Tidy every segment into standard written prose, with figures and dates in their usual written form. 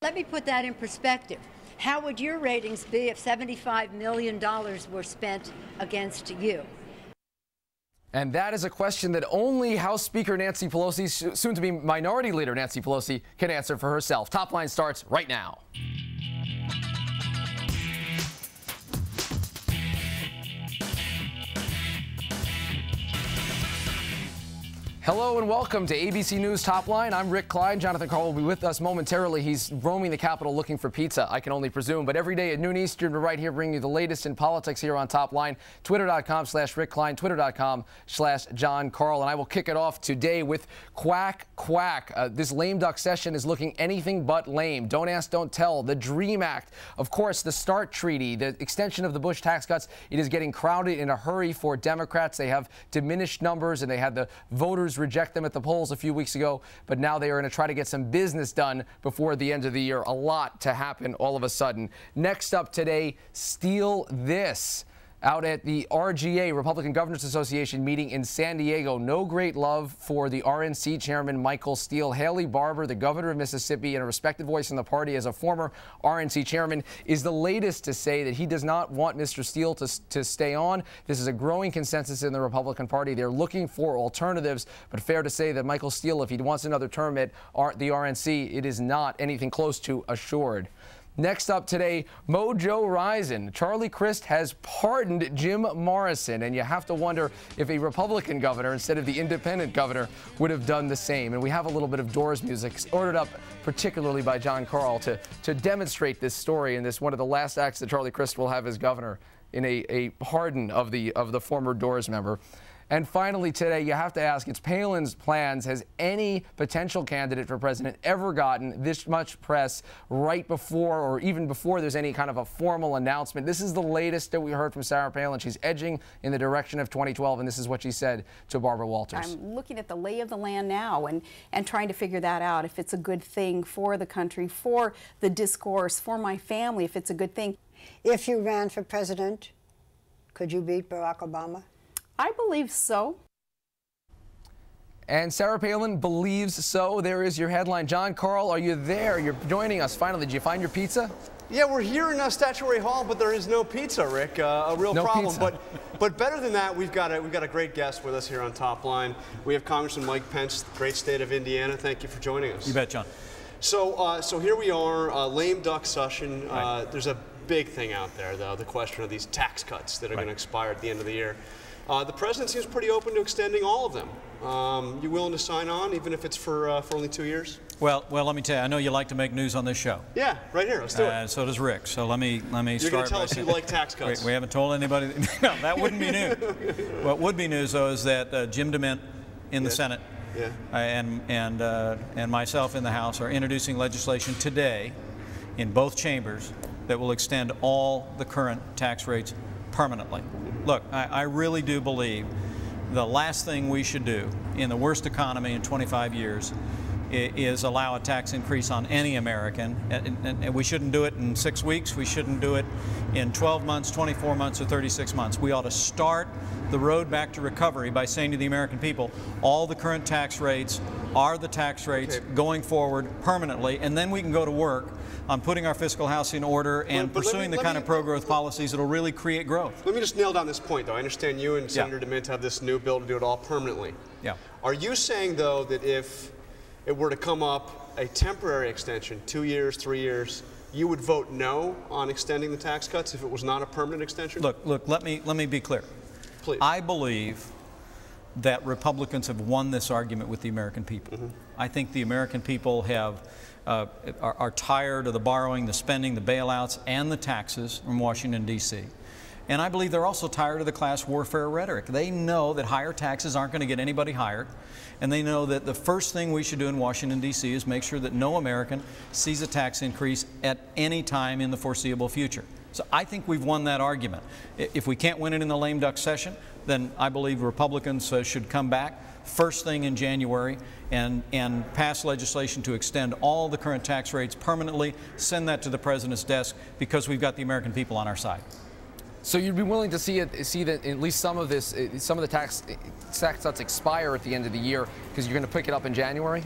Let me put that in perspective. How would your ratings be if $75 million were spent against you? And that is a question that only House Speaker Nancy Pelosi, soon to be Minority Leader Nancy Pelosi, can answer for herself. Top Line starts right now. Hello and welcome to ABC News Top Line. I'm Rick Klein. Jonathan Karl will be with us momentarily. He's roaming the Capitol looking for pizza, I can only presume. But every day at noon Eastern, we're right here bringing you the latest in politics here on Top Line. Twitter.com/Rick Klein, Twitter.com/John Karl. And I will kick it off today with QUACK. This lame duck session is looking anything but lame. Don't ask, don't tell. The DREAM Act. Of course, the START Treaty, the extension of the Bush tax cuts. It is getting crowded in a hurry for Democrats. They have diminished numbers and they had the voters reject them at the polls a few weeks ago, but now they are going to try to get some business done before the end of the year. A lot to happen all of a sudden. Next up today, STEELE this. Out at the RGA, Republican Governors Association meeting in San Diego. No great love for the RNC chairman, Michael Steele. Haley Barbour, the governor of Mississippi and a respected voice in the party as a former RNC chairman, is the latest to say that he does not want Mr. Steele to stay on. This is a growing consensus in the Republican Party. They're looking for alternatives, but fair to say that Michael Steele, if he wants another term at the RNC, it is not anything close to assured. Next up today, MOJO rising. Charlie Crist has pardoned Jim Morrison, and you have to wonder if a Republican governor instead of the independent governor would have done the same. And we have a little bit of Doors music ordered up particularly by John Karl to demonstrate this story in this one of the last acts that Charlie Crist will have as governor in a pardon of the former Doors member. And finally today, you have to ask, it's Palin's plans. Has any potential candidate for president ever gotten this much press right before or even before there's any kind of a formal announcement? This is the latest that we heard from Sarah Palin. She's edging in the direction of 2012, and this is what she said to Barbara Walters. I'm looking at the lay of the land now and trying to figure that out, if it's a good thing for the country, for the discourse, for my family, if it's a good thing. If you ran for president, could you beat Barack Obama? I believe so. And Sarah Palin believes so. There is your headline. John Karl, are you there? You're joining us finally. Did you find your pizza? Yeah, we're here in Statuary Hall, but there is no pizza, Rick. A real problem. Pizza. But better than that, we've got a great guest with us here on Top Line. We have Congressman Mike Pence, the great state of Indiana. Thank you for joining us. You bet, John. So here we are, lame duck session. Right. There's a big thing out there, though, the question of these tax cuts that are going to expire at the end of the year. The president seems pretty open to extending all of them. You willing to sign on, even if it's for only 2 years? Well, let me tell you, I know you like to make news on this show. Yeah, right here. Let's do it. So does Rick. So let me You're going to tell us you like tax cuts. We haven't told anybody. No, that wouldn't be news. What would be news, though, is that Jim DeMint in the Senate and myself in the House are introducing legislation today in both chambers that will extend all the current tax rates permanently. Look, I really do believe the last thing we should do in the worst economy in 25 years is allow a tax increase on any American. And we shouldn't do it in 6 weeks. We shouldn't do it in 12 months, 24 months, or 36 months. We ought to start the road back to recovery by saying to the American people, all the current tax rates are the tax rates going forward permanently, and then we can go to work on putting our fiscal house in order and pursuing the kind of pro-growth policies that will really create growth. Let me just nail down this point, though. I understand you and Senator DeMint have this new bill to do it all permanently. Yeah. Are you saying, though, that if it were to come up a temporary extension, 2 years, 3 years, you would vote no on extending the tax cuts if it was not a permanent extension? Look, let me be clear. Please. I believe that Republicans have won this argument with the American people. I think the American people are tired of the borrowing, the spending, the bailouts, and the taxes from Washington, D.C. And I believe they're also tired of the class warfare rhetoric. They know that higher taxes aren't going to get anybody hired, and they know that the first thing we should do in Washington, D.C. is make sure that no American sees a tax increase at any time in the foreseeable future. So I think we've won that argument. If we can't win it in the lame duck session, then I believe Republicans should come back first thing in January and pass legislation to extend all the current tax rates permanently, send that to the President's desk, because we've got the American people on our side. So you'd be willing to see that at least some of the tax cuts expire at the end of the year because you're going to pick it up in January?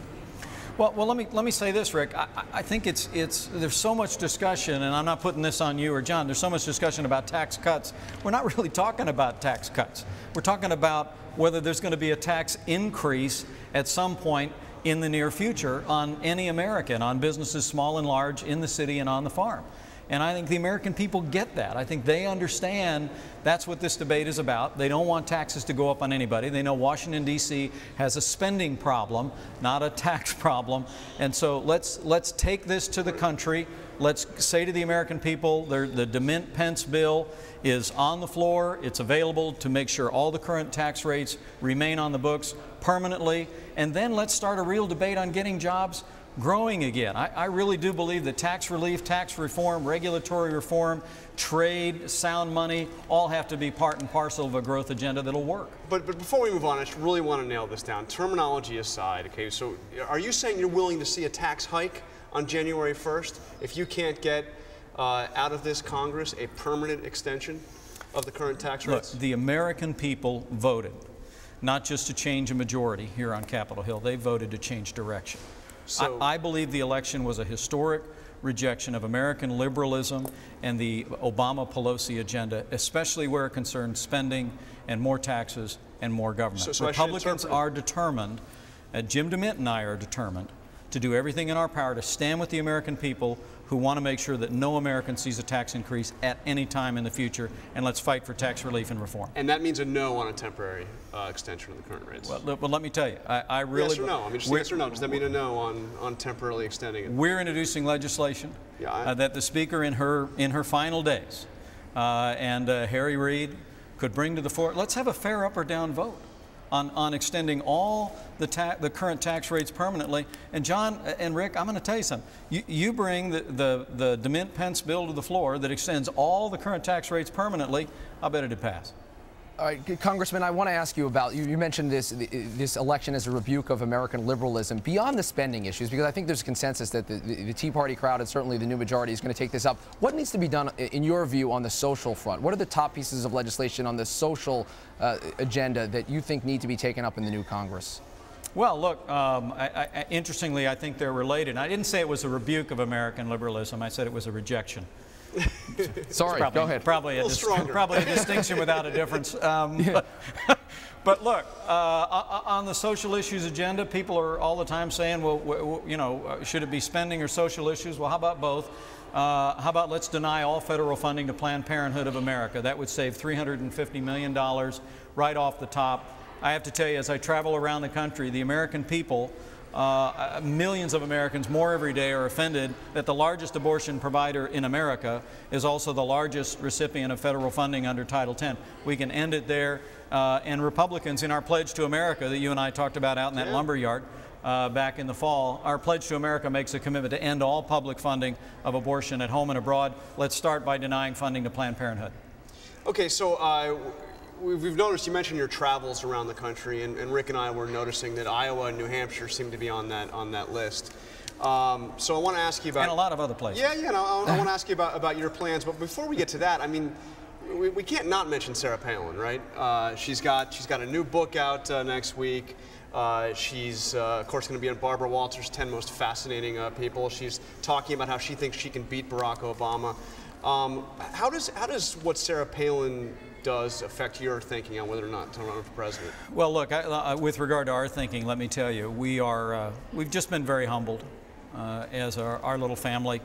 Well, let me say this, Rick. I think there's so much discussion, and I'm not putting this on you or John. There's so much discussion about tax cuts. We're not really talking about tax cuts. We're talking about whether there's going to be a tax increase at some point in the near future on any American, on businesses small and large, in the city and on the farm. And I think the American people get that. I think they understand that's what this debate is about. They don't want taxes to go up on anybody. They know Washington, D.C. has a spending problem, not a tax problem. And so let's take this to the country. Let's say to the American people, the DeMint-Pence bill is on the floor. It's available to make sure all the current tax rates remain on the books permanently. And then let's start a real debate on getting jobs growing again. I really do believe that tax relief, tax reform, regulatory reform, trade, sound money, all have to be part and parcel of a growth agenda that'll work. But before we move on, I just really want to nail this down. Terminology aside, okay, so are you saying you're willing to see a tax hike on January 1st if you can't get out of this Congress a permanent extension of the current tax rates? Look, the American people voted not just to change a majority here on Capitol Hill, they voted to change direction. So, I believe the election was a historic rejection of American liberalism and the Obama-Pelosi agenda, especially where it concerns spending and more taxes and more government. So Republicans are determined, Jim DeMint and I are determined, to do everything in our power to stand with the American people who want to make sure that no American sees a tax increase at any time in the future, and let's fight for tax relief and reform. And that means a no on a temporary extension of the current rates. Well, let me tell you, I really... Yes or no? I mean, just yes or no. Does that mean a no on temporarily extending it? We're introducing legislation that the Speaker in her final days and Harry Reid could bring to the floor. Let's have a fair up or down vote on extending all the current tax rates permanently. And John and Rick, I'm going to tell you something. You bring the DeMint-Pence bill to the floor that extends all the current tax rates permanently, I'll bet it'd pass. All right, Congressman, I want to ask you about, you mentioned this election as a rebuke of American liberalism. Beyond the spending issues, because I think there's consensus that the Tea Party crowd and certainly the new majority is going to take this up, what needs to be done, in your view, on the social front? What are the top pieces of legislation on the social agenda that you think need to be taken up in the new Congress? Well, look, interestingly, I think they're related. I didn't say it was a rebuke of American liberalism. I said it was a rejection. Sorry, go ahead. Probably a distinction without a difference. But look, on the social issues agenda, people are all the time saying, well, you know, should it be spending or social issues? Well, how about both? How about let's deny all federal funding to Planned Parenthood of America? That would save $350 million right off the top. I have to tell you, as I travel around the country, the American people, millions of Americans more every day are offended that the largest abortion provider in America is also the largest recipient of federal funding under Title X. We can end it there. And Republicans, in our Pledge to America that you and I talked about out in that lumber yard back in the fall, our Pledge to America makes a commitment to end all public funding of abortion at home and abroad. Let's start by denying funding to Planned Parenthood. Okay, so we've noticed, you mentioned your travels around the country, and Rick and I were noticing that Iowa and New Hampshire seem to be on that list. So I want to ask you about... And a lot of other places. Yeah, no, I want to ask you about your plans, but before we get to that, I mean, we can't not mention Sarah Palin, right? She's got a new book out next week. She's, of course, going to be on Barbara Walters' 10 Most Fascinating People. She's talking about how she thinks she can beat Barack Obama. How does what Sarah Palin does affect your thinking on whether or not to run for president? Well, look, with regard to our thinking, let me tell you, we've just been very humbled as our little family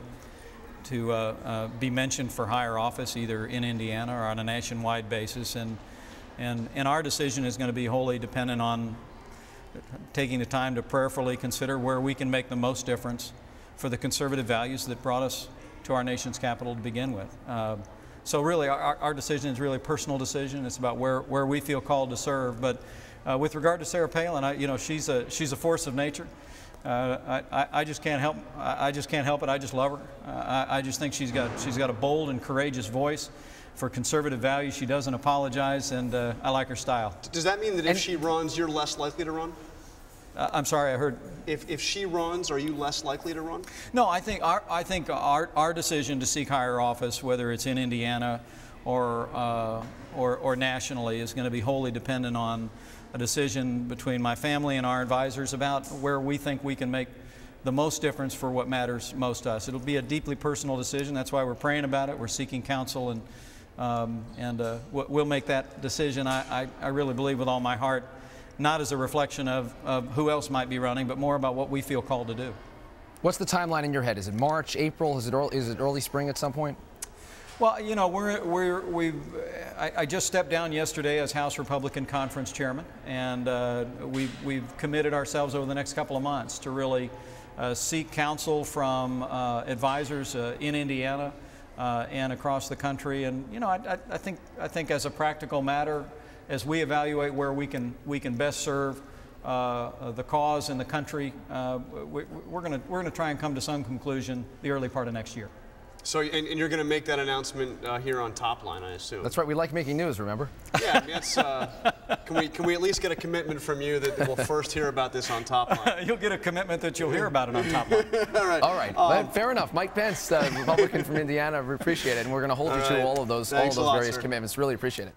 to be mentioned for higher office, either in Indiana or on a nationwide basis, and our decision is going to be wholly dependent on taking the time to prayerfully consider where we can make the most difference for the conservative values that brought us to our nation's capital to begin with. So really, our decision is really a personal decision. It's about where we feel called to serve. But with regard to Sarah Palin, she's a force of nature. I just can't help. I just can't help it. I just love her. I just think she's got a bold and courageous voice for conservative values. She doesn't apologize, and I like her style. Does that mean that if she runs, you're less likely to run? I'm sorry, I heard. If she runs, are you less likely to run? No, I think our decision to seek higher office, whether it's in Indiana or nationally, is going to be wholly dependent on a decision between my family and our advisors about where we think we can make the most difference for what matters most to us. It'll be a deeply personal decision. That's why we're praying about it. We're seeking counsel, and we'll make that decision, I really believe with all my heart, not as a reflection of who else might be running, but more about what we feel called to do. What's the timeline in your head? Is it March, April? Is it early spring at some point? Well, you know, I just stepped down yesterday as House Republican Conference Chairman, and we've committed ourselves over the next couple of months to really seek counsel from advisors in Indiana and across the country. And you know, I think as a practical matter, as we evaluate where we can best serve the cause and the country, we're going to try and come to some conclusion the early part of next year. So, and you're going to make that announcement here on Top Line, I assume. That's right. We like making news, remember? Yeah. I mean, that's, can we at least get a commitment from you that we'll first hear about this on Top Line? You'll get a commitment that you'll hear about it on Top Line. All right. Fair enough. Mike Pence, Republican from Indiana, we appreciate it, and we're going to hold you to all of those various commitments. Really appreciate it.